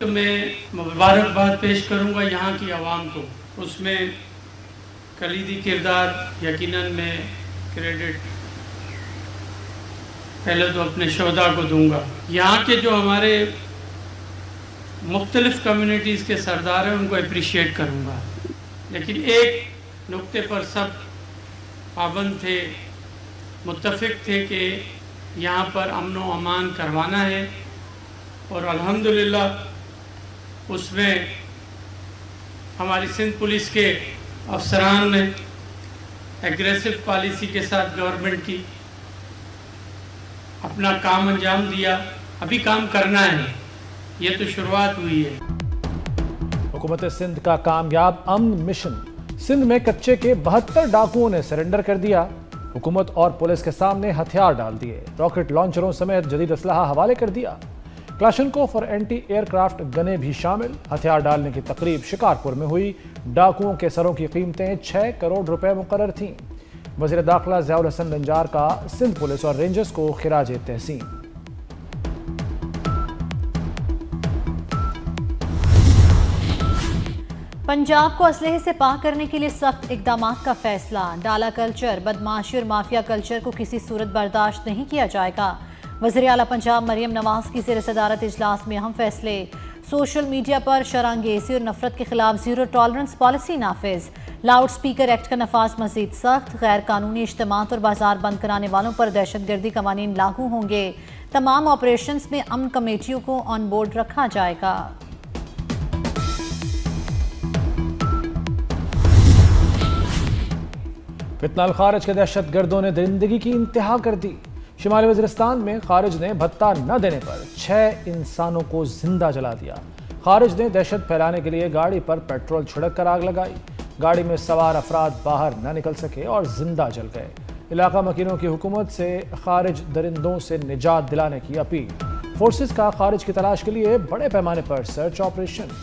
میں مبارکباد پیش کروں گا یہاں کی عوام کو، اس میں کلیدی کردار یقیناً میں کریڈٹ پہلے تو اپنے شہداء کو دوں گا۔ یہاں کے جو ہمارے مختلف کمیونٹیز کے سردار ہیں ان کو اپریشیٹ کروں گا، لیکن ایک نقطے پر سب پابند تھے، متفق تھے کہ یہاں پر امن و امان کروانا ہے، اور الحمدللہ اس میں ہماری سندھ پولیس کے افسران نے ایگریسو پالیسی کے ساتھ گورنمنٹ کی اپنا کام انجام دیا۔ ابھی کام کرنا ہے، یہ تو شروعات ہوئی ہے۔ حکومت سندھ کا کامیاب امن مشن، سندھ میں کچے کے 72 ڈاکوؤں نے سرنڈر کر دیا۔ حکومت اور پولیس کے سامنے ہتھیار ڈال دیے، راکٹ لانچروں سمیت جدید اسلحہ حوالے کر دیا۔ کلاشنکوف اور اینٹی ایئر کرافٹ گنیں بھی شامل۔ ہتھیار ڈالنے کی تقریب شکارپور میں ہوئی۔ ڈاکوؤں کے سروں کی قیمتیں 6 کروڑ روپے مقرر تھیں۔ وزیر داخلہ ضیاء الحسن نجار کا سندھ پولیس اور رینجرز کو خراج تحسین۔ پنجاب کو اسلحے سے پاک کرنے کے لیے سخت اقدامات کا فیصلہ۔ ڈالا کلچر، بدماشی اور مافیا کلچر کو کسی صورت برداشت نہیں کیا جائے گا۔ وزیر اعلیٰ پنجاب مریم نواز کی زیر صدارت اجلاس میں اہم فیصلے۔ سوشل میڈیا پر شرانگیزی اور نفرت کے خلاف زیرو ٹالرنس پالیسی نافذ۔ لاؤڈ سپیکر ایکٹ کا نفاذ مزید سخت۔ غیر قانونی اجتماعات اور بازار بند کرانے والوں پر دہشت گردی قوانین لاگو ہوں گے۔ تمام آپریشنز میں امن کمیٹیوں کو آن بورڈ رکھا جائے گا۔ فتنہ الخارج کے دہشت گردوں نے درندگی کی انتہا کر دی۔ شمالی وزیرستان میں خارج نے بھتہ نہ دینے پر 6 انسانوں کو زندہ جلا دیا۔ خارج نے دہشت پھیلانے کے لیے گاڑی پر پیٹرول چھڑک کر آگ لگائی۔ گاڑی میں سوار افراد باہر نہ نکل سکے اور زندہ جل گئے۔ علاقہ مکینوں کی حکومت سے خارج درندوں سے نجات دلانے کی اپیل۔ فورسز کا خارج کی تلاش کے لیے بڑے پیمانے پر سرچ آپریشن۔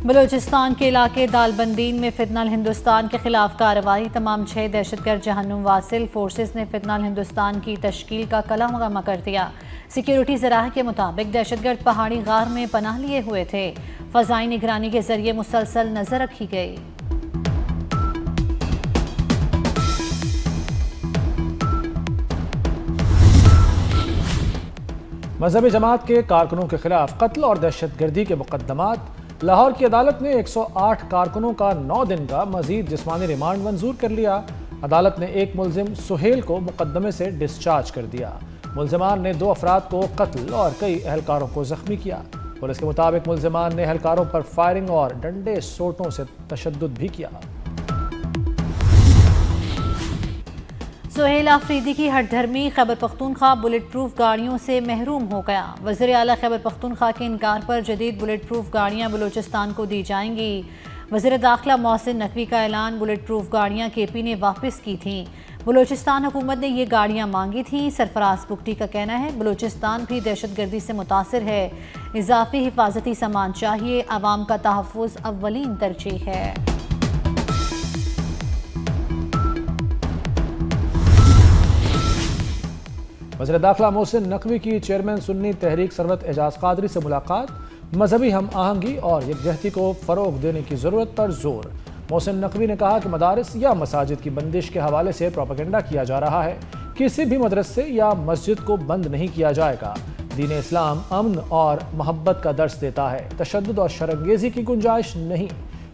بلوچستان کے علاقے دالبندین میں فتنہ الہندوستان کے خلاف کارروائی۔ تمام 6 دہشت گرد جہنم واصل۔ فورسز نے فتنہ الہندوستان کی تشکیل کا قلمقامہ کر دیا۔ سیکیورٹی ذرائع کے مطابق دہشت گرد پہاڑی غار میں پناہ لیے ہوئے تھے۔ فضائی نگرانی کے ذریعے مسلسل نظر رکھی گئی۔ مذہبی جماعت کے کارکنوں کے خلاف قتل اور دہشت گردی کے مقدمات۔ لاہور کی عدالت نے 108 کارکنوں کا 9 دن کا مزید جسمانی ریمانڈ منظور کر لیا۔ عدالت نے ایک ملزم سہیل کو مقدمے سے ڈسچارج کر دیا۔ ملزمان نے 2 افراد کو قتل اور کئی اہلکاروں کو زخمی کیا۔ پولیس کے مطابق ملزمان نے اہلکاروں پر فائرنگ اور ڈنڈے سوٹوں سے تشدد بھی کیا۔ سہیل آفریدی کی ہٹ دھرمی، خیبر پختونخوا بلٹ پروف گاڑیوں سے محروم ہو گیا۔ وزیر اعلیٰ خیبر پختونخوا کے انکار پر جدید بلٹ پروف گاڑیاں بلوچستان کو دی جائیں گی۔ وزیر داخلہ محسن نقوی کا اعلان۔ بلٹ پروف گاڑیاں کے پی نے واپس کی تھیں۔ بلوچستان حکومت نے یہ گاڑیاں مانگی تھیں۔ سرفراز بگٹی کا کہنا ہے بلوچستان بھی دہشت گردی سے متاثر ہے، اضافی حفاظتی سامان چاہیے، عوام کا تحفظ اولین ترجیح ہے۔ وزیر داخلہ محسن نقوی کی چیئرمین سنی تحریک ثروت اعجاز قادری سے ملاقات۔ مذہبی ہم آہنگی اور یکجہتی کو فروغ دینے کی ضرورت پر زور۔ محسن نقوی نے کہا کہ مدارس یا مساجد کی بندش کے حوالے سے پروپیگنڈا کیا جا رہا ہے۔ کسی بھی مدرسے یا مسجد کو بند نہیں کیا جائے گا۔ دین اسلام امن اور محبت کا درس دیتا ہے، تشدد اور شرانگیزی کی گنجائش نہیں۔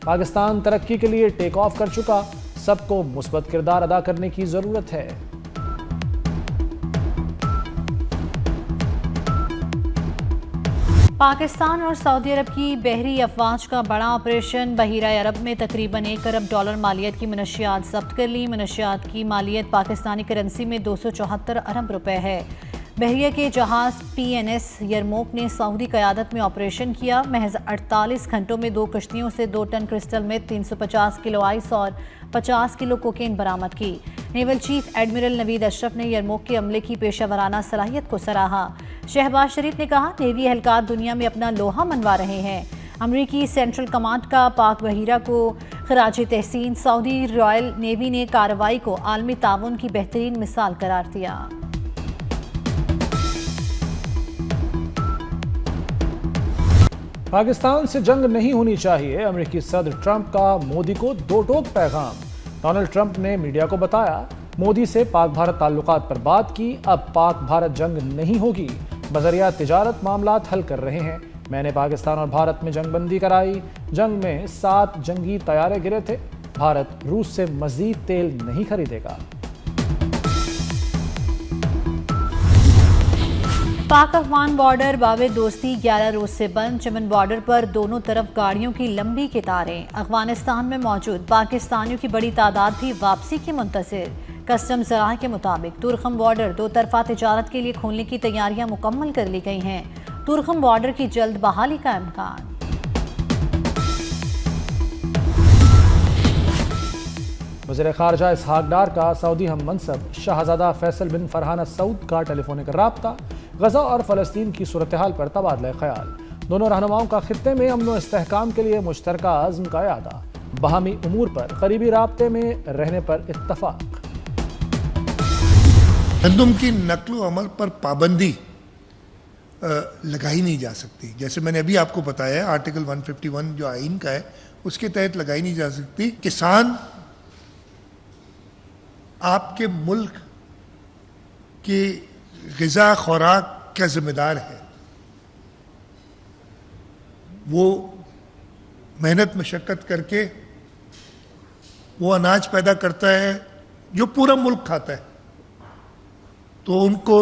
پاکستان ترقی کے لیے ٹیک آف کر چکا، سب کو مثبت کردار ادا کرنے کی ضرورت ہے۔ پاکستان اور سعودی عرب کی بحری افواج کا بڑا آپریشن۔ بحیرہ عرب میں تقریباً 1 ارب ڈالر مالیت کی منشیات ضبط کر لی۔ منشیات کی مالیت پاکستانی کرنسی میں 274 ارب روپے ہے۔ بحریہ کے جہاز پی این ایس یرموک نے سعودی قیادت میں آپریشن کیا۔ محض 48 گھنٹوں میں 2 کشتیوں سے 2 ٹن کرسٹل میں 350 کلو آئس اور 50 کلو کوکین برآمد کی۔ نیول چیف ایڈمرل نوید اشرف نے یرموک کے عملے کی پیشہ ورانہ صلاحیت کو سراہا۔ شہباز شریف نے کہا نیوی اہلکار دنیا میں اپنا لوہا منوا رہے ہیں۔ امریکی سینٹرل کمانڈ کا پاک بحیرہ کو خراج تحسین۔ سعودی رائل نیوی نے کارروائی کو عالمی تعاون کی بہترین مثال قرار دیا۔ पाकिस्तान से जंग नहीं होनी चाहिए, अमेरिकी सदर ट्रंप का मोदी को दो टोक पैगाम। डोनाल्ड ट्रंप ने मीडिया को बताया, मोदी से पाक भारत ताल्लुकात पर बात की, अब पाक भारत जंग नहीं होगी, बजरिया तिजारत मामलात हल कर रहे हैं। मैंने पाकिस्तान और भारत में जंगबंदी कराई, जंग में 7 जंगी तैयारे गिरे थे, भारत रूस से मजीद तेल नहीं खरीदेगा। पाक अफगान बॉर्डर बावे दोस्ती 11 रोज से बंद। चमन बॉर्डर पर दोनों तरफ गाड़ियों की लंबी कतारें। अफगानिस्तान में मौजूद पाकिस्तानियों की बड़ी तादाद भी वापसी की मुंतज़िर। कस्टम ज़राए के मुताबिक तुर्खम बॉर्डर दो तरफा तिजारत के लिए खोलने की तैयारियां मुकम्मल कर ली गई हैं। तुर्खम बॉर्डर की जल्द बहाली का इम्कान। वज़ीर ख़ारजा इसहाक डार का सऊदी हम मनसब शहज़ादा फैसल बिन फरहान सऊद का टेलीफोनिक राब्ता। गज़ा और फ़लस्तीन की सूरत हाल पर तबादला ख्याल। दोनों रहनुमाओं का खित्ते में अमन व इस्तेहकाम के लिए मुश्तरका अज़्म का इरादा। बाहमी उमूर पर करीबी राब्ते में रहने पर इत्तफ़ाक। गंदम की नकलो अमल पर पाबंदी लगाई नहीं जा सकती। जैसे मैंने अभी आपको बताया, आर्टिकल 151 जो आइन का है उसके तहत लगाई नहीं जा सकती। किसान आपके मुल्क की ग़िज़ा खुराक का ज़िम्मेदार है, वो मेहनत मशक्क़त करके वो अनाज पैदा करता है जो पूरा मुल्क खाता है, तो उनको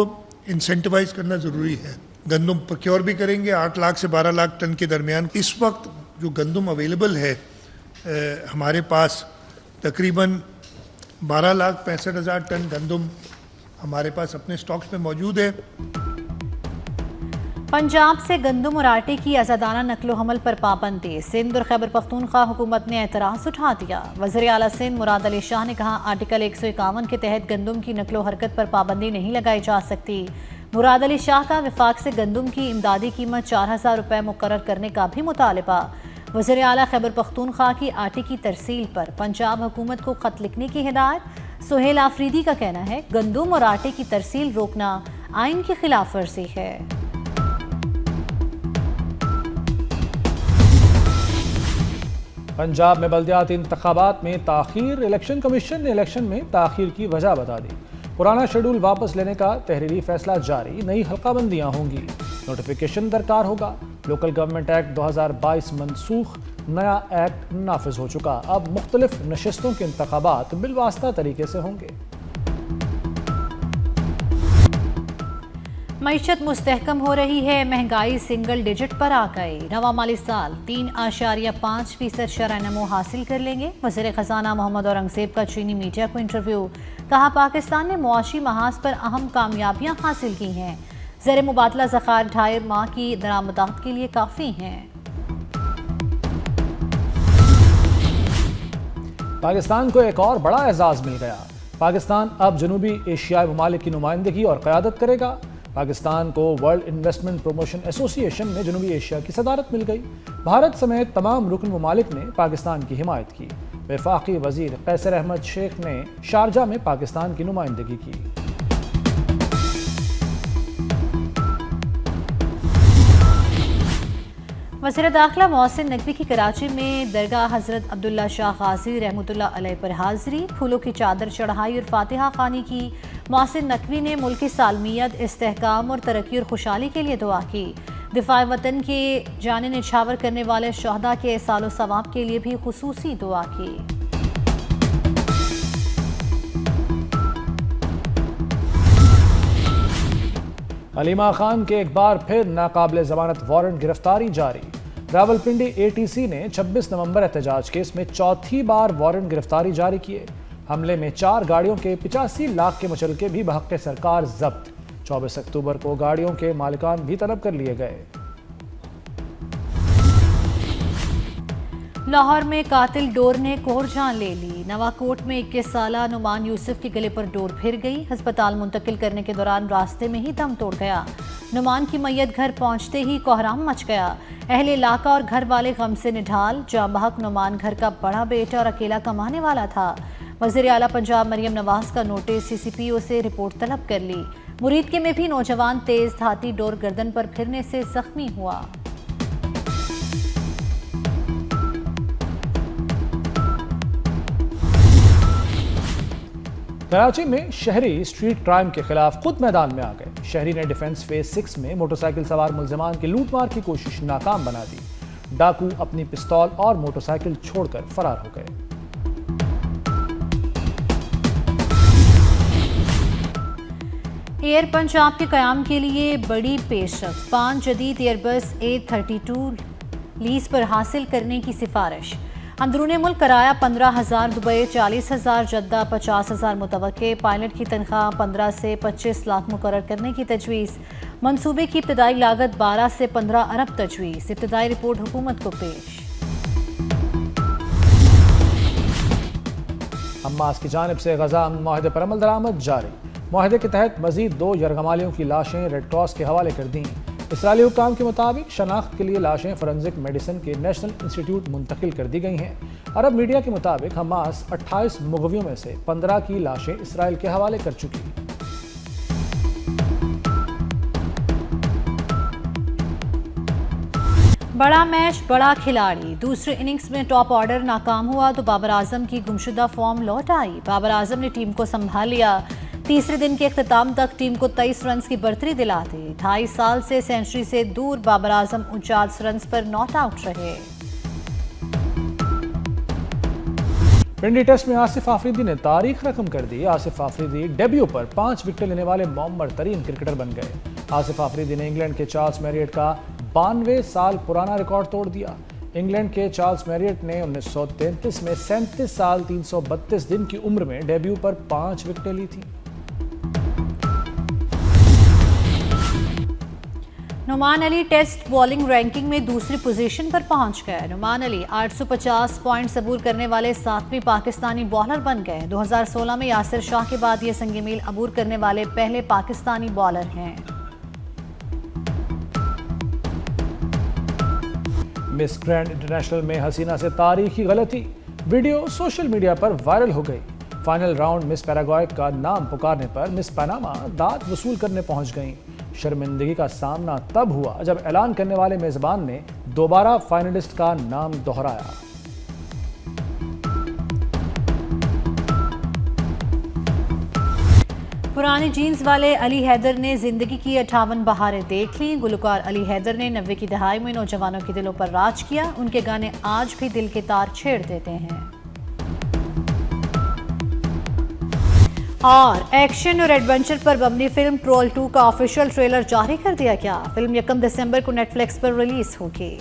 इंसेंटिवाइज करना ज़रूरी है। गंदम प्रोक्योर भी करेंगे 8 लाख से 12 लाख टन के दरमियान। इस वक्त जो गंदम अवेलेबल है हमारे पास तकरीबन 12,65,000 टन गंदम हमारे पास अपने स्टॉक्स में मौजूद है। पंजाब से गंदम और आटे की आज़ादाना नकलो हमल पर पाबंदी। सिंध और खैबर पख्तूनख्वा हुकूमत ने एतराज़ उठा दिया। वज़ीर आला सिंध मुराद अली शाह ने कहा, आर्टिकल 151 के तहत गंदम की नकलो हरकत पर पाबंदी नहीं लगाई जा सकती। मुराद अली शाह का वफाक से गंदम की इमदादी कीमत 4,000 रुपये मुकर्रर करने का भी मुतालबा। वज़ीर आला खैबर पख्तूनख्वा की आटे की तरसील पर पंजाब हुकूमत को खत लिखने की हिदायत। सुहेल आफरीदी का कहना है, गंदम और आटे की तरसील रोकना आइन की खिलाफ वर्जी है। पंजाब में बल्दियाती इंतखाबात में ताख़ीर। इलेक्शन कमीशन ने इलेक्शन में ताख़ीर की वजह बता दी। पुराना शेड्यूल वापस लेने का तहरीरी फैसला जारी, नई हल्काबंदियाँ होंगी, नोटिफिकेशन दरकार होगा। लोकल गवर्नमेंट एक्ट 2022 मनसूख, नया एक्ट नाफिज हो चुका। अब मुख्तलिफ नशिस्तों के इंतखाबात बिलवास्ता तरीके से होंगे। मईशत मुस्तहकम हो रही है, महंगाई सिंगल डिजिट पर आ गई। नवा माली साल 3.5% शरह नमो हासिल कर लेंगे। वज़ीर ख़ज़ाना मोहम्मद औरंगज़ेब का चीनी मीडिया को इंटरव्यू। कहा, पाकिस्तान ने मुआशी महाज पर अहम कामयाबियां हासिल की हैं। ज़र मुबादला ज़ख़ायर 2.5 माह की दरामदात के लिए काफ़ी हैं। पाकिस्तान को एक और बड़ा एजाज़ मिल गया। पाकिस्तान अब जनूबी एशियाई ममालिक की नुमाइंदगी और क़यादत करेगा। पाकिस्तान को वर्ल्ड इन्वेस्टमेंट प्रमोशन एसोसिएशन में जनूबी एशिया की सदारत मिल गई। भारत समेत तमाम रुकन ममालिक ने पाकिस्तान की हिमायत की। वफाकी वज़ीर कैसर अहमद शेख ने शारजा में पाकिस्तान की नुमाइंदगी की। वज़ीर दाखिला मोहसिन नकवी की कराची में दरगाह हज़रत अब्दुल्ला शाह गाज़ी रहमतुल्लाह अलैह पर हाज़री। फूलों की चादर चढ़ाई और फातिहा खानी की। मोहसिन नकवी ने मुल्क की सालमियत, इस्तेहकाम और तरक्की और खुशहाली के लिए दुआ की। दिफा वतन के जाने निछावर करने वाले शहदा के सालो सवाब के लिए भी खुसूसी दुआ की। हलीमा खान के एक बार फिर नाकाबिले ज़मानत वारंट गिरफ्तारी जारी। रावलपिंडी ATC ने 26 नवंबर एहतजाज केस में चौथी बार वारंट गिरफ्तारी जारी किए। हमले में 4 गाड़ियों के 85 लाख के मुचलके भी बहक़ सरकार जब्त। 24 अक्टूबर को गाड़ियों के मालिकान भी तलब कर लिए गए। लाहौर में कातिल डोर ने कोहर जान ले ली। नवाकोट में 21 साला नुमान यूसुफ के गले पर डोर फिर गई। अस्पताल मुंतकिल करने के दौरान रास्ते में ही दम तोड़ गया। नुमान की मैयत घर पहुंचते ही कोहराम मच गया। अहले इलाका और घर वाले गम से निढाल। जांबहक नुमान घर का बड़ा बेटा और अकेला कमाने वाला था। वज़ीर आला पंजाब मरियम नवाज का नोटिस CCPO से रिपोर्ट तलब कर ली। मुरीद के में भी नौजवान तेज धाती डोर गर्दन पर फिरने से जख्मी हुआ। कराची में शहरी स्ट्रीट क्राइम के खिलाफ खुद मैदान में आ गए। शहरी ने डिफेंस फेज 6 में मोटरसाइकिल सवार मुलजमान की लूटमार की कोशिश नाकाम बना दी। डाकू अपनी पिस्तौल और मोटरसाइकिल छोड़कर फरार हो गए। एयर पंजाब के क़याम के लिए बड़ी पेशरफ्त, 5 जदीद एयरबस A32 लीज पर हासिल करने की सिफारिश। अंदरूनी मुल्क कराया 15,000 दुबई, 40,000 जद्दा, 50,000 मुतवक्के। पायलट की तनख्वाह 15 से 25 लाख मुकर्रर करने की तजवीज़। मंसूबे की इब्तदाई लागत 12 से 15 अरब तजवीज़। इब्तदाई रिपोर्ट हुकूमत को पेश। हमास की जानिब से गजा अमन मुआहदे पर अमल दरामद जारी। मुआहदे के तहत मजीद 2 यरगमालियों की लाशें रेड क्रॉस के हवाले कर दी। इसराइली हुक्काम के मुताबिक शनाख्त के लिए लाशें फोरेंसिक मेडिसिन के नेशनल इंस्टीट्यूट मुंतकिल कर दी गई हैं। अरब मीडिया के मुताबिक हमास 28 मुग़वियों में से 15 की लाशें इसराइल के हवाले कर चुकी है। बड़ा मैच, बड़ा खिलाड़ी। दूसरे इनिंग्स में टॉप ऑर्डर नाकाम हुआ तो बाबर आजम की गुमशुदा फॉर्म लौट आई। बाबर आजम ने टीम को संभाल लिया। तीसरे दिन के अख्ताम तक टीम को 23 रन की बढ़तरी दिला दी। 28 साल से सेंचुरी से दूर बाबर आजम 49 रन पर नॉट आउट रहे। पिंडी टेस्ट में आसिफ आफरीदी ने तारीख रकम कर दी। आसिफ आफरीदी डेब्यू पर 5 विकेट लेने वाले मौमर तरीन क्रिकेटर बन गए। आसिफ आफरीदी ने इंग्लैंड के चार्ल्स मैरियट का 92 साल पुराना रिकॉर्ड तोड़ दिया। इंग्लैंड के चार्ल्स मैरियट ने 1933 में 37 साल 332 दिन की उम्र में डेब्यू पर 5 विकेटें ली थी। Nauman Ali test bowling ranking में दूसरी पोजीशन पर पहुंच गए। नुमान अली 850 पॉइंट्स अबूर करने वाले 7वें पाकिस्तानी बॉलर बन गए। 2016 में यासिर शाह के बाद ये संग मील अबूर करने वाले पहले पाकिस्तानी बॉलर हैं। मिस ग्रैंड इंटरनेशनल में हसीना से तारीखी गलती, वीडियो सोशल मीडिया पर वायरल हो गई। फाइनल राउंड मिस पैराग्वे का नाम पुकारने पर मिस पनामा दाद वसूल करने पहुंच गईं। शर्मिंदगी का सामना तब हुआ जब ऐलान करने वाले मेजबान ने दोबारा फाइनलिस्ट का नाम दोहराया। पुरानी जीन्स वाले अली हैदर ने जिंदगी की 58 बहारें देख लीं। गुलकार अली हैदर ने 90 की दहाई में नौजवानों के दिलों पर राज किया। उनके गाने आज भी दिल के तार छेड़ देते हैं। और एक्शन और एडवेंचर पर मबनी फिल्म ट्रोल 2 का ऑफिशियल ट्रेलर जारी कर दिया गया। फिल्म 1 दिसंबर को नेटफ्लिक्स पर रिलीज होगी।